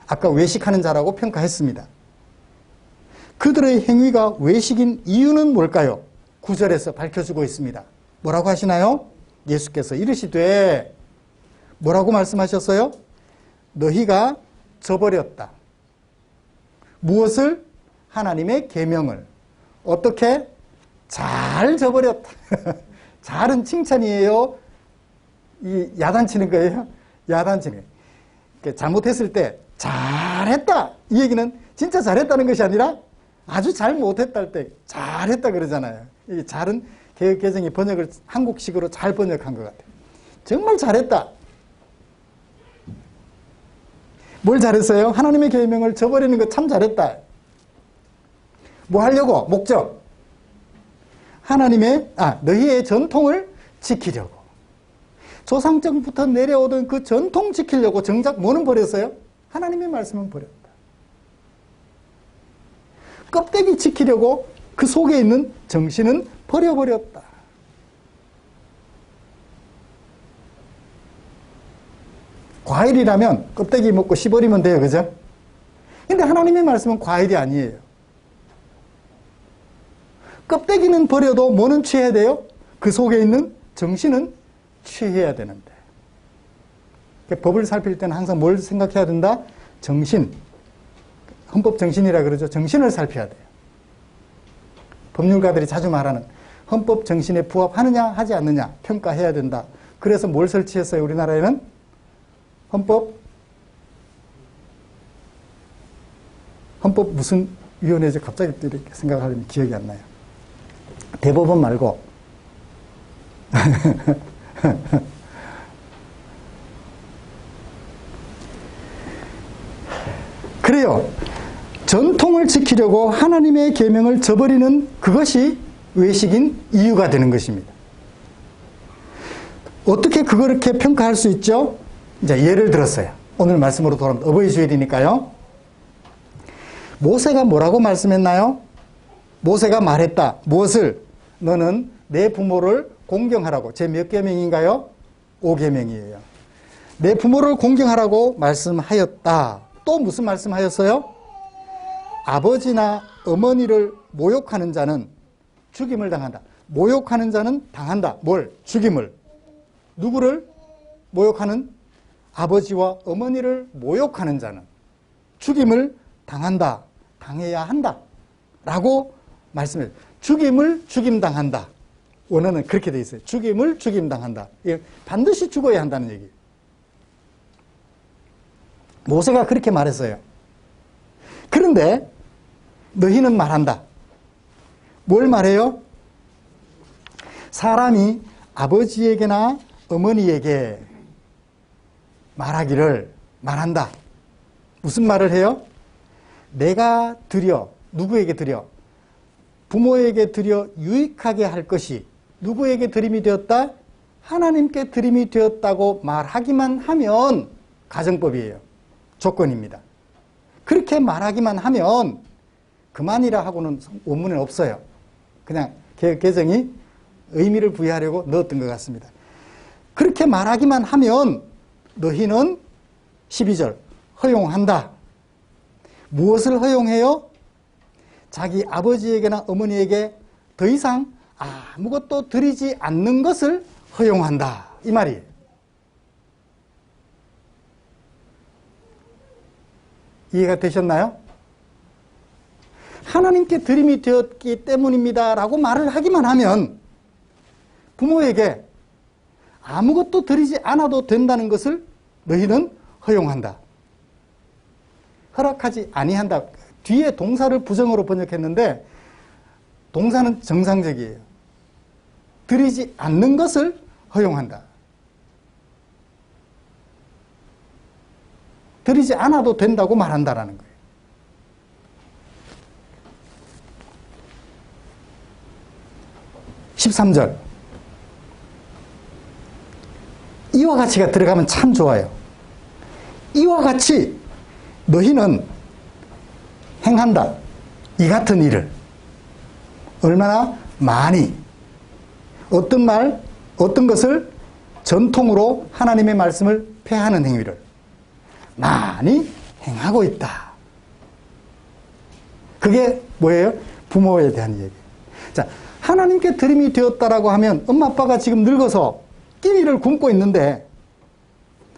아까 외식하는 자라고 평가했습니다. 그들의 행위가 외식인 이유는 뭘까요? 9절에서 밝혀주고 있습니다. 뭐라고 하시나요? 예수께서 이르시되, 뭐라고 말씀하셨어요? 너희가 저버렸다. 무엇을? 하나님의 계명을. 어떻게? 잘 저버렸다. 잘은 칭찬이에요? 이 야단치는 거예요? 야단치는 거예요. 잘못했을 때 잘했다. 이 얘기는 진짜 잘했다는 것이 아니라 아주 잘 못했다 할 때 잘했다 그러잖아요. 이 잘은 개혁개정이 번역을 한국식으로 잘 번역한 것 같아요. 정말 잘했다. 뭘 잘했어요? 하나님의 계명을 저버리는 거 참 잘했다. 뭐 하려고? 목적. 너희의 전통을 지키려고. 조상적부터 내려오던 그 전통 지키려고 정작 뭐는 버렸어요? 하나님의 말씀은 버렸다. 껍데기 지키려고 그 속에 있는 정신은 버려버렸다. 과일이라면 껍데기 먹고 씹어버리면 돼요. 그죠? 근데 하나님의 말씀은 과일이 아니에요. 껍데기는 버려도 뭐는 취해야 돼요? 그 속에 있는 정신은 취해야 되는데. 법을 살필 때는 항상 뭘 생각해야 된다? 정신. 헌법 정신이라 그러죠. 정신을 살펴야 돼요. 법률가들이 자주 말하는 헌법 정신에 부합하느냐 하지 않느냐 평가해야 된다. 그래서 뭘 설치했어요? 우리나라에는 헌법 무슨 위원회죠? 갑자기 또 이렇게 생각하려면 기억이 안 나요. 대법원 말고 그래요. 전통을 지키려고 하나님의 계명을 저버리는 그것이 외식인 이유가 되는 것입니다. 어떻게 그렇게 평가할 수 있죠? 이제 예를 들었어요. 오늘 말씀으로 돌아옵니다. 어버이 주일이니까요. 모세가 뭐라고 말씀했나요? 모세가 말했다. 무엇을? 너는 내 부모를 공경하라고. 제 몇 계명인가요? 5계명이에요. 내 부모를 공경하라고 말씀하였다. 또 무슨 말씀하였어요? 아버지나 어머니를 모욕하는 자는 죽임을 당한다. 모욕하는 자는 당한다. 뭘? 죽임을. 누구를 모욕하는? 아버지와 어머니를 모욕하는 자는 죽임을 당한다. 당해야 한다. 라고 말씀해요. 죽임을 죽임당한다. 원어는 그렇게 돼 있어요. 죽임을 죽임당한다. 반드시 죽어야 한다는 얘기예요. 모세가 그렇게 말했어요. 그런데 너희는 말한다. 뭘 말해요? 사람이 아버지에게나 어머니에게 말하기를 말한다. 무슨 말을 해요? 내가 드려, 누구에게 드려? 부모에게 드려 유익하게 할 것이 누구에게 드림이 되었다? 하나님께 드림이 되었다고 말하기만 하면 가정법이에요. 조건입니다. 그렇게 말하기만 하면 그만이라 하고는 원문에 없어요. 그냥 개정이 의미를 부여하려고 넣었던 것 같습니다. 그렇게 말하기만 하면 너희는 12절 허용한다. 무엇을 허용해요? 자기 아버지에게나 어머니에게 더 이상 아무것도 드리지 않는 것을 허용한다. 이 말이에요. 이해가 되셨나요? 하나님께 드림이 되었기 때문입니다 라고 말을 하기만 하면 부모에게 아무것도 드리지 않아도 된다는 것을 너희는 허용한다. 허락하지 아니한다. 뒤에 동사를 부정어로 번역했는데 동사는 정상적이에요. 드리지 않는 것을 허용한다. 드리지 않아도 된다고 말한다라는 거예요. (13절) 이와 같이가 들어가면 참 좋아요. 이와 같이 너희는 행한다. 이 같은 일을 얼마나 많이 어떤 말, 어떤 것을 전통으로 하나님의 말씀을 폐하는 행위를 많이 행하고 있다. 그게 뭐예요? 부모에 대한 얘기. 자, 하나님께 드림이 되었다라고 하면 엄마 아빠가 지금 늙어서 끼니를 굶고 있는데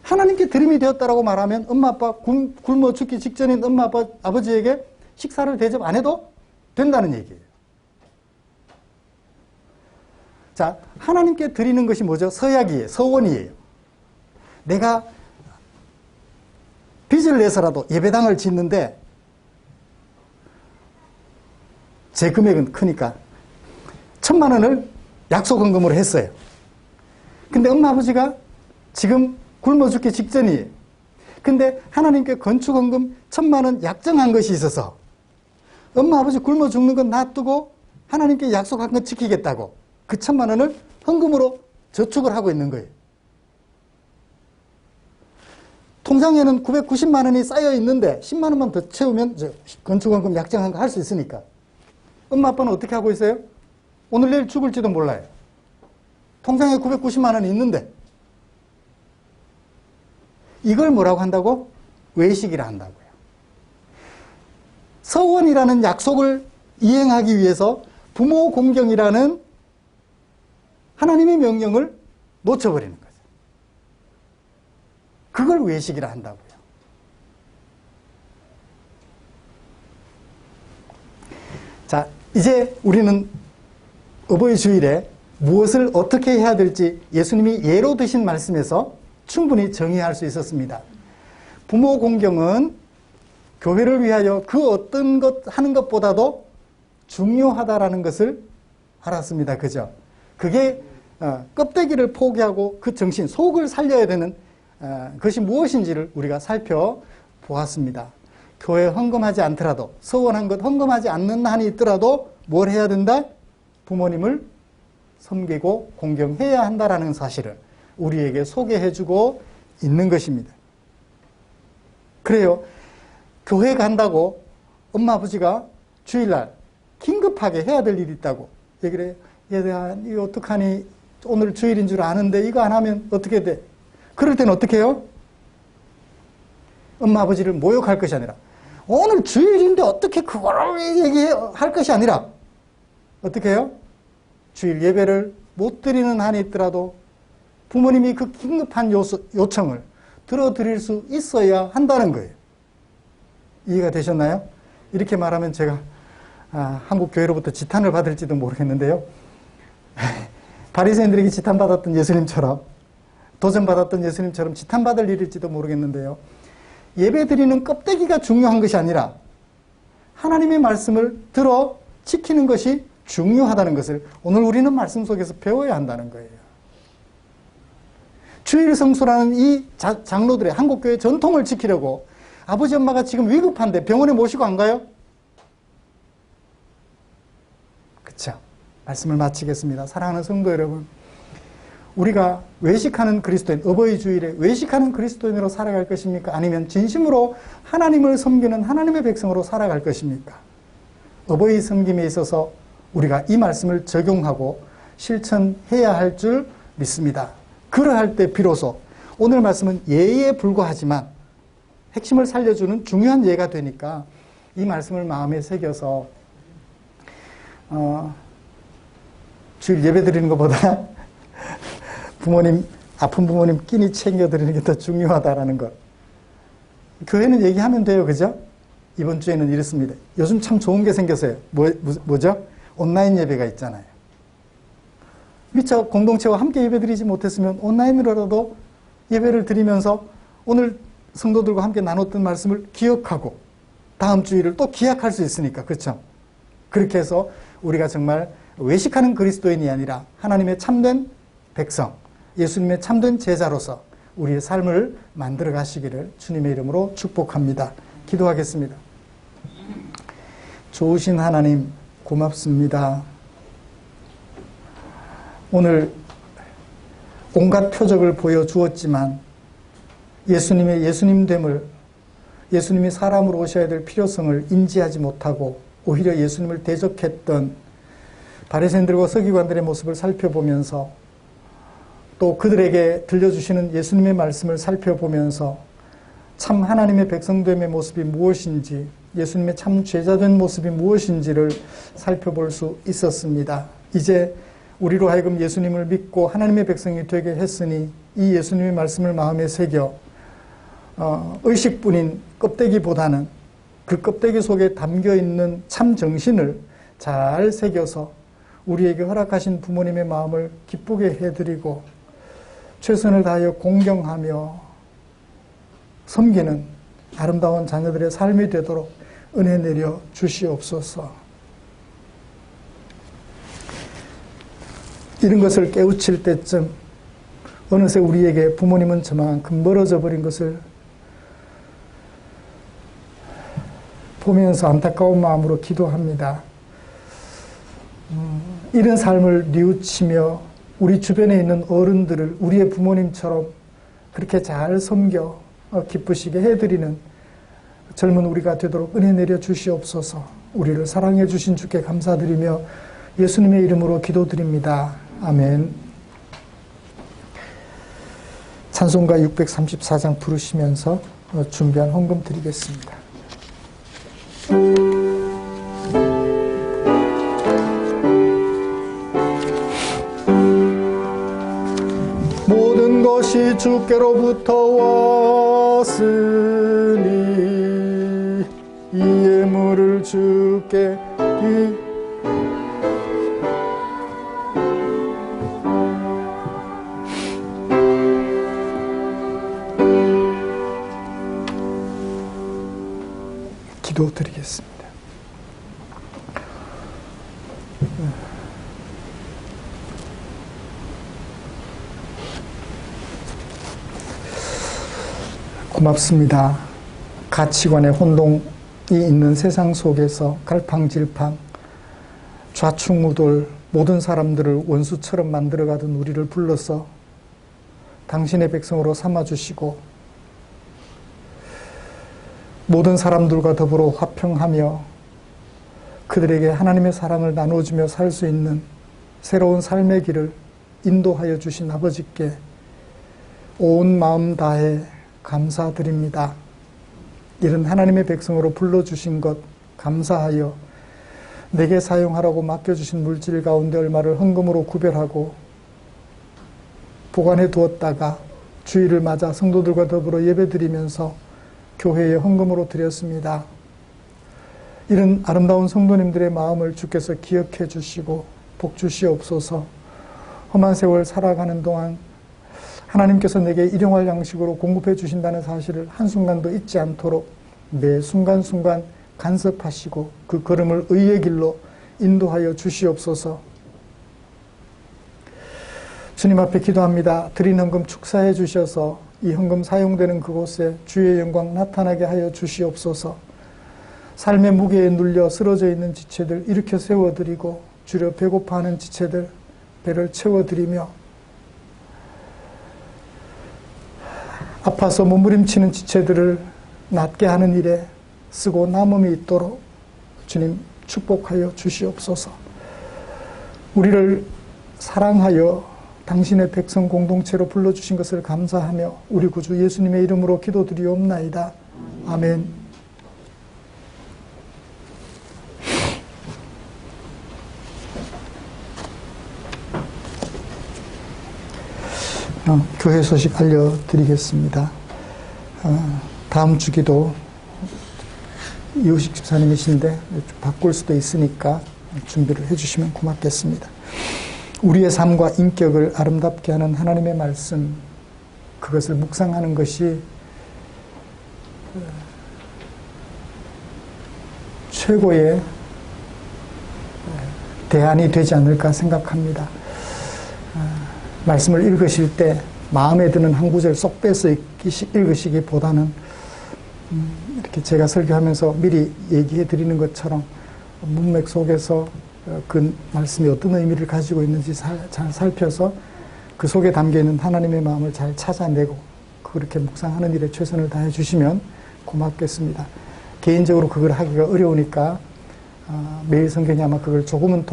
하나님께 드림이 되었다라고 말하면 엄마 아빠 굶어 죽기 직전인 엄마 아빠 아버지에게 식사를 대접 안 해도 된다는 얘기예요. 자, 하나님께 드리는 것이 뭐죠? 서약이에요. 서원이에요. 내가 빚을 내서라도 예배당을 짓는데 제 금액은 크니까 1,000만 원을 약속헌금으로 했어요. 근데 엄마 아버지가 지금 굶어 죽기 직전이에요. 근데 하나님께 건축헌금 1,000만 원 약정한 것이 있어서 엄마 아버지 굶어 죽는 건 놔두고 하나님께 약속한 건 지키겠다고 그 1,000만 원을 헌금으로 저축을 하고 있는 거예요. 통장에는 990만 원이 쌓여 있는데 10만 원만 더 채우면 건축헌금 약정한 거 할 수 있으니까. 엄마 아빠는 어떻게 하고 있어요? 오늘 내일 죽을지도 몰라요. 통장에 990만 원이 있는데 이걸 뭐라고 한다고? 외식이라 한다고요. 서원이라는 약속을 이행하기 위해서 부모 공경이라는 하나님의 명령을 놓쳐버리는 거죠. 그걸 외식이라 한다고요. 자, 이제 우리는 어버이 주일에 무엇을 어떻게 해야 될지 예수님이 예로 드신 말씀에서 충분히 정의할 수 있었습니다. 부모 공경은 교회를 위하여 그 어떤 것 하는 것보다도 중요하다라는 것을 알았습니다. 그죠? 그게 껍데기를 포기하고 그 정신, 속을 살려야 되는 것이 무엇인지를 우리가 살펴보았습니다. 교회 헌금하지 않더라도, 서원한 것 헌금하지 않는 한이 있더라도 뭘 해야 된다? 부모님을 섬기고 공경해야 한다라는 사실을 우리에게 소개해주고 있는 것입니다. 그래요. 교회 간다고 엄마 아버지가 주일날 긴급하게 해야 될 일이 있다고 얘기를 해요. 얘들아, 이거 어떡하니? 오늘 주일인 줄 아는데 이거 안 하면 어떻게 돼? 그럴 때는 어떻게 해요? 엄마 아버지를 모욕할 것이 아니라, 오늘 주일인데 어떻게 그걸 얘기할 것이 아니라 어떻게 해요? 주일 예배를 못 드리는 한이 있더라도 부모님이 그 긴급한 요청을 들어드릴 수 있어야 한다는 거예요. 이해가 되셨나요? 이렇게 말하면 제가 한국 교회로부터 지탄을 받을지도 모르겠는데요. 바리새인들에게 지탄받았던 예수님처럼, 도전받았던 예수님처럼 지탄받을 일일지도 모르겠는데요. 예배드리는 껍데기가 중요한 것이 아니라 하나님의 말씀을 들어 지키는 것이 중요하다는 것을 오늘 우리는 말씀 속에서 배워야 한다는 거예요. 주일 성수라는 이 장로들의 한국교회 전통을 지키려고 아버지 엄마가 지금 위급한데 병원에 모시고 안 가요? 그쵸? 말씀을 마치겠습니다. 사랑하는 성도 여러분, 우리가 외식하는 그리스도인, 어버이 주일에 외식하는 그리스도인으로 살아갈 것입니까? 아니면 진심으로 하나님을 섬기는 하나님의 백성으로 살아갈 것입니까? 어버이 섬김에 있어서 우리가 이 말씀을 적용하고 실천해야 할 줄 믿습니다. 그러할 때 비로소 오늘 말씀은 예에 불과하지만 핵심을 살려주는 중요한 예가 되니까 이 말씀을 마음에 새겨서 주일 예배 드리는 것보다 부모님, 아픈 부모님 끼니 챙겨드리는 게 더 중요하다라는 것. 교회는 얘기하면 돼요. 그죠? 이번 주에는 이렇습니다. 요즘 참 좋은 게 생겼어요. 뭐죠? 온라인 예배가 있잖아요. 미처 공동체와 함께 예배 드리지 못했으면 온라인으로라도 예배를 드리면서 오늘 성도들과 함께 나눴던 말씀을 기억하고 다음 주일을 또 기약할 수 있으니까. 그렇죠? 그렇게 해서 우리가 정말 외식하는 그리스도인이 아니라 하나님의 참된 백성, 예수님의 참된 제자로서 우리의 삶을 만들어 가시기를 주님의 이름으로 축복합니다. 기도하겠습니다. 좋으신 하나님 고맙습니다. 오늘 온갖 표적을 보여주었지만 예수님의 예수님됨을, 예수님이 사람으로 오셔야 될 필요성을 인지하지 못하고 오히려 예수님을 대적했던 바리새인들과 서기관들의 모습을 살펴보면서 또 그들에게 들려주시는 예수님의 말씀을 살펴보면서 참 하나님의 백성됨의 모습이 무엇인지, 예수님의 참 제자된 모습이 무엇인지를 살펴볼 수 있었습니다. 이제 우리로 하여금 예수님을 믿고 하나님의 백성이 되게 했으니 이 예수님의 말씀을 마음에 새겨 의식뿐인 껍데기보다는 그 껍데기 속에 담겨있는 참 정신을 잘 새겨서 우리에게 허락하신 부모님의 마음을 기쁘게 해드리고 최선을 다하여 공경하며 섬기는 아름다운 자녀들의 삶이 되도록 은혜 내려 주시옵소서. 이런 것을 깨우칠 때쯤 어느새 우리에게 부모님은 저만큼 멀어져 버린 것을 보면서 안타까운 마음으로 기도합니다. 이런 삶을 뉘우치며 우리 주변에 있는 어른들을 우리의 부모님처럼 그렇게 잘 섬겨 기쁘시게 해드리는 젊은 우리가 되도록 은혜 내려 주시옵소서. 우리를 사랑해 주신 주께 감사드리며 예수님의 이름으로 기도드립니다. 아멘. 찬송가 634장 부르시면서 준비한 헌금 드리겠습니다. 모든 것이 주께로부터 왔으니 이 예물을 주께 기도드리겠습니다. 고맙습니다. 가치관의 혼동이 있는 세상 속에서 갈팡질팡 좌충우돌 모든 사람들을 원수처럼 만들어가던 우리를 불러서 당신의 백성으로 삼아주시고 모든 사람들과 더불어 화평하며 그들에게 하나님의 사랑을 나눠주며 살 수 있는 새로운 삶의 길을 인도하여 주신 아버지께 온 마음 다해 감사드립니다. 이런 하나님의 백성으로 불러주신 것 감사하여 내게 사용하라고 맡겨주신 물질 가운데 얼마를 헌금으로 구별하고 보관해 두었다가 주일을 맞아 성도들과 더불어 예배드리면서 교회에 헌금으로 드렸습니다. 이런 아름다운 성도님들의 마음을 주께서 기억해 주시고 복 주시옵소서. 험한 세월 살아가는 동안 하나님께서 내게 일용할 양식으로 공급해 주신다는 사실을 한순간도 잊지 않도록 매 순간순간 간섭하시고 그 걸음을 의의 길로 인도하여 주시옵소서. 주님 앞에 기도합니다. 드린 헌금 축사해 주셔서 이 헌금 사용되는 그곳에 주의 영광 나타나게 하여 주시옵소서. 삶의 무게에 눌려 쓰러져 있는 지체들 일으켜 세워드리고 주려 배고파하는 지체들 배를 채워드리며 아파서 몸부림치는 지체들을 낫게 하는 일에 쓰고 남음이 있도록 주님 축복하여 주시옵소서. 우리를 사랑하여 당신의 백성 공동체로 불러주신 것을 감사하며 우리 구주 예수님의 이름으로 기도드리옵나이다. 아멘. 교회 소식 알려드리겠습니다. 다음 주기도 이우식 집사님이신데 바꿀 수도 있으니까 준비를 해주시면 고맙겠습니다. 우리의 삶과 인격을 아름답게 하는 하나님의 말씀, 그것을 묵상하는 것이 최고의 대안이 되지 않을까 생각합니다. 말씀을 읽으실 때 마음에 드는 한 구절 쏙 빼서 읽으시기보다는 이렇게 제가 설교하면서 미리 얘기해 드리는 것처럼 문맥 속에서 그 말씀이 어떤 의미를 가지고 있는지 잘 살펴서 그 속에 담겨있는 하나님의 마음을 잘 찾아내고 그렇게 묵상하는 일에 최선을 다해 주시면 고맙겠습니다. 개인적으로 그걸 하기가 어려우니까 매일 성경이 아마 그걸 조금은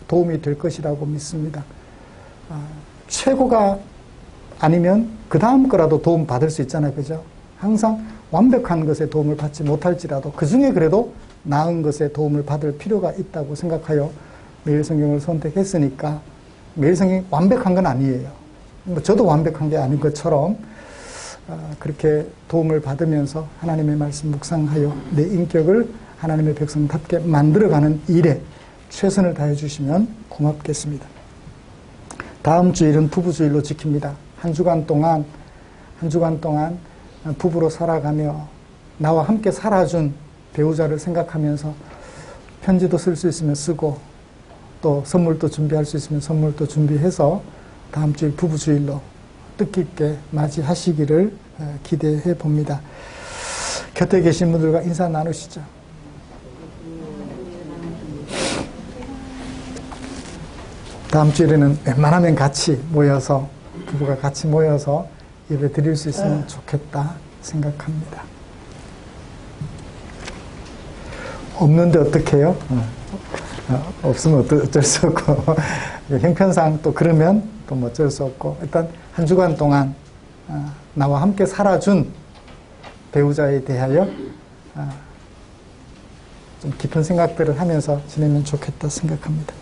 도움이 될 것이라고 믿습니다. 최고가 아니면 그 다음 거라도 도움 받을 수 있잖아요. 그죠? 항상 완벽한 것에 도움을 받지 못할지라도 그 중에 그래도 나은 것에 도움을 받을 필요가 있다고 생각하여 매일 성경을 선택했으니까 매일 성경이 완벽한 건 아니에요. 저도 완벽한 게 아닌 것처럼 그렇게 도움을 받으면서 하나님의 말씀 묵상하여 내 인격을 하나님의 백성답게 만들어가는 일에 최선을 다해 주시면 고맙겠습니다. 다음 주일은 부부주일로 지킵니다. 한 주간 동안 부부로 살아가며 나와 함께 살아준 배우자를 생각하면서 편지도 쓸 수 있으면 쓰고 또 선물도 준비할 수 있으면 선물도 준비해서 다음 주일 부부주일로 뜻깊게 맞이하시기를 기대해 봅니다. 곁에 계신 분들과 인사 나누시죠. 다음 주일에는 웬만하면 같이 모여서 부부가 같이 모여서 예배 드릴 수 있으면 좋겠다 생각합니다. 없는데 어떡해요? 없으면 어쩔 수 없고 형편상 또 그러면 또 뭐 어쩔 수 없고 일단 한 주간 동안 나와 함께 살아준 배우자에 대하여 좀 깊은 생각들을 하면서 지내면 좋겠다 생각합니다.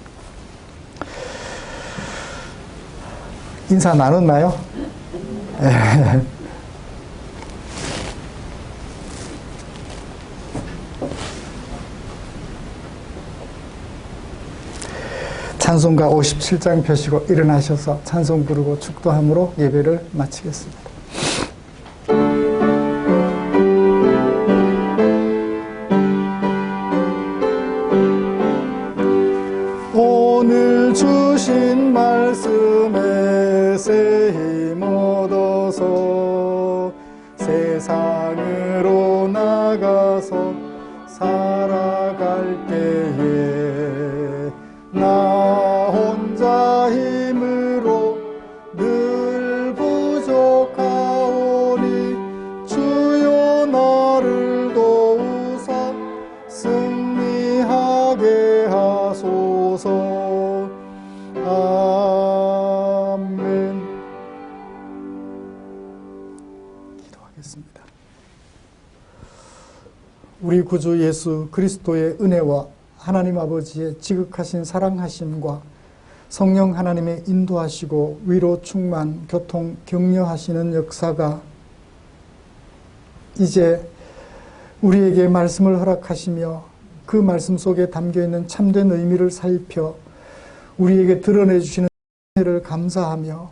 인사 나눴나요? 찬송가 57장 펴시고 일어나셔서 찬송 부르고 축도함으로 예배를 마치겠습니다. 오늘 주신 말씀에 새 힘 얻어서 세상으로 가서 살아갈 때에 나 혼자 힘으로 늘 부족하오니 주여 나를 도우사 승리하게 하소서. 아멘. 기도하겠습니다. 우리 구주 예수 그리스도의 은혜와 하나님 아버지의 지극하신 사랑하심과 성령 하나님의 인도하시고 위로 충만 교통 격려하시는 역사가 이제 우리에게 말씀을 허락하시며 그 말씀 속에 담겨있는 참된 의미를 살펴 우리에게 드러내 주시는 은혜를 감사하며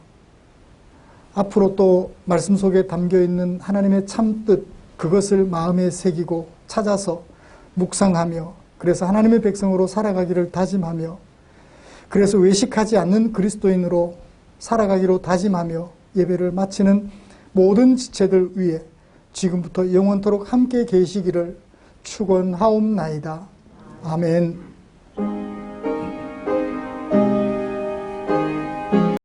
앞으로 또 말씀 속에 담겨있는 하나님의 참뜻 그것을 마음에 새기고 찾아서 묵상하며 그래서 하나님의 백성으로 살아가기를 다짐하며 그래서 외식하지 않는 그리스도인으로 살아가기로 다짐하며 예배를 마치는 모든 지체들 위해 지금부터 영원토록 함께 계시기를 축원하옵나이다. 아멘.